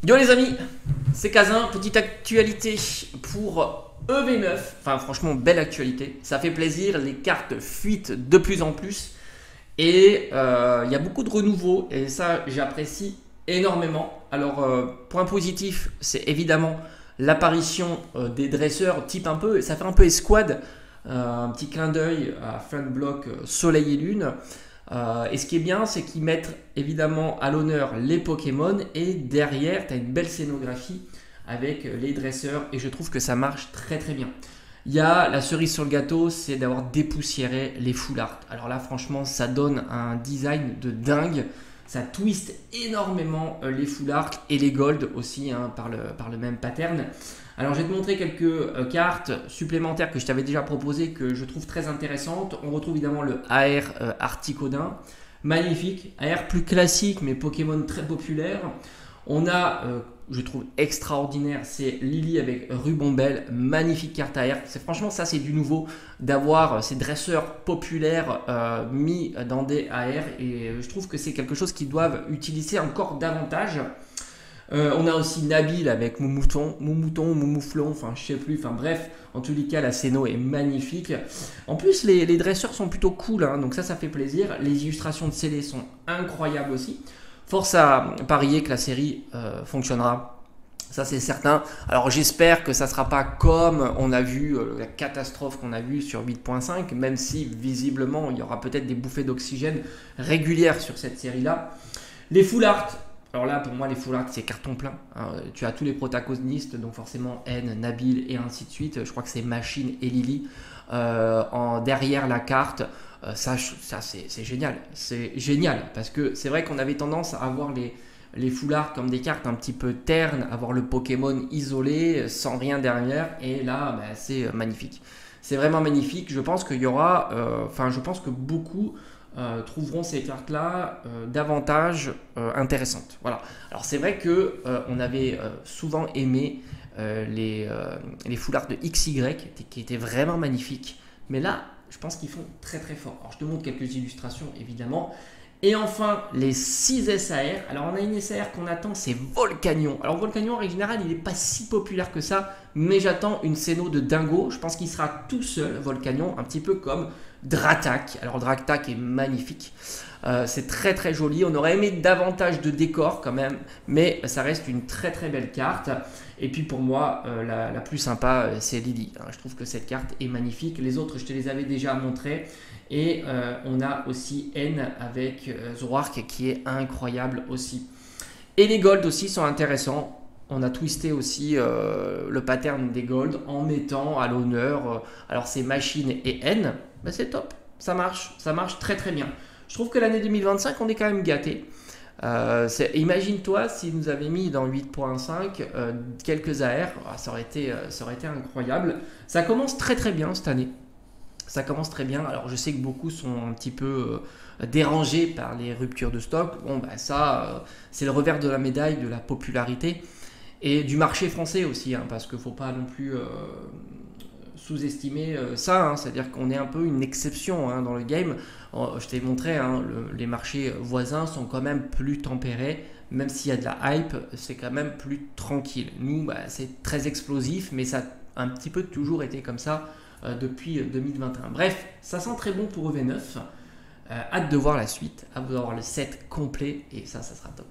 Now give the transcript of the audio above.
Yo les amis, c'est Kazin, petite actualité pour EV9, enfin franchement belle actualité, ça fait plaisir, les cartes fuitent de plus en plus et il y a beaucoup de renouveau et ça j'apprécie énormément. Alors point positif, c'est évidemment l'apparition des dresseurs type un peu, ça fait un peu escouade, un petit clin d'œil à Friendblock Soleil et Lune. Et ce qui est bien, c'est qu'ils mettent évidemment à l'honneur les Pokémon et derrière, tu as une belle scénographie avec les dresseurs et je trouve que ça marche très très bien. Il y a la cerise sur le gâteau, c'est d'avoir dépoussiéré les full art. Alors là, franchement, ça donne un design de dingue. Ça twist énormément les full art et les gold aussi hein, par le même pattern. Alors je vais te montrer quelques cartes supplémentaires que je t'avais déjà proposées que je trouve très intéressantes. On retrouve évidemment le AR Articodin, magnifique, AR plus classique mais Pokémon très populaire. On a, je trouve extraordinaire, c'est Lily avec Rubombelle, magnifique carte AR. Franchement ça c'est du nouveau d'avoir ces dresseurs populaires mis dans des AR et je trouve que c'est quelque chose qu'ils doivent utiliser encore davantage. On a aussi Nabil avec Moumouton, Moumouflon, enfin je sais plus, enfin bref, en tous les cas la scéno est magnifique. En plus les dresseurs sont plutôt cool, hein, donc ça fait plaisir. Les illustrations de CD sont incroyables aussi. Force à parier que la série fonctionnera. Ça c'est certain. Alors j'espère que ça ne sera pas comme on a vu la catastrophe qu'on a vue sur 8.5, même si visiblement il y aura peut-être des bouffées d'oxygène régulières sur cette série-là. Les full art. Alors là, pour moi, les full art, c'est carton plein. Tu as tous les protagonistes, donc forcément N, Nabil et ainsi de suite. Je crois que c'est Machine et Lily derrière la carte. Ça c'est génial. C'est génial parce que c'est vrai qu'on avait tendance à avoir les full art comme des cartes un petit peu ternes, avoir le Pokémon isolé, sans rien derrière. Et là, bah, c'est magnifique. C'est vraiment magnifique. Je pense qu'il y aura, je pense que beaucoup trouveront ces cartes-là davantage intéressantes. Voilà. Alors c'est vrai que on avait souvent aimé les full art de XY qui étaient vraiment magnifiques, mais là je pense qu'ils font très très fort. Alors je te montre quelques illustrations évidemment. Et enfin, les 6 SAR. Alors, on a une SAR qu'on attend, c'est Volcanion. Alors, Volcanion, en général, il n'est pas si populaire que ça, mais j'attends une scéno de dingo. Je pense qu'il sera tout seul, Volcanion, un petit peu comme Dratak. Alors, Dratak est magnifique. C'est très très joli. On aurait aimé davantage de décors quand même, mais ça reste une très très belle carte. Et puis pour moi, la plus sympa, c'est Lily. Je trouve que cette carte est magnifique. Les autres, je te les avais déjà montrées. Et on a aussi N avec Zoroark qui est incroyable aussi. Et les Gold aussi sont intéressants. On a twisté aussi le pattern des Gold en mettant à l'honneur, alors c'est Machine et N. Ben c'est top, ça marche très très bien. Je trouve que l'année 2025, on est quand même gâté. Imagine-toi s'ils nous avaient mis dans 8.5 quelques AR, ça aurait été incroyable. Ça commence très très bien cette année. Ça commence très bien. Alors je sais que beaucoup sont un petit peu dérangés par les ruptures de stock. Bon, bah ça, c'est le revers de la médaille de la popularité et du marché français aussi, hein, parce qu'il ne faut pas non plus sous-estimer ça. Hein, c'est-à-dire qu'on est un peu une exception hein, dans le game. Je t'ai montré, hein, les marchés voisins sont quand même plus tempérés. Même s'il y a de la hype, c'est quand même plus tranquille. Nous, bah, c'est très explosif, mais ça a un petit peu toujours été comme ça depuis 2021. Bref, ça sent très bon pour EV9. Hâte de voir la suite, hâte de voir le set complet et ça sera top.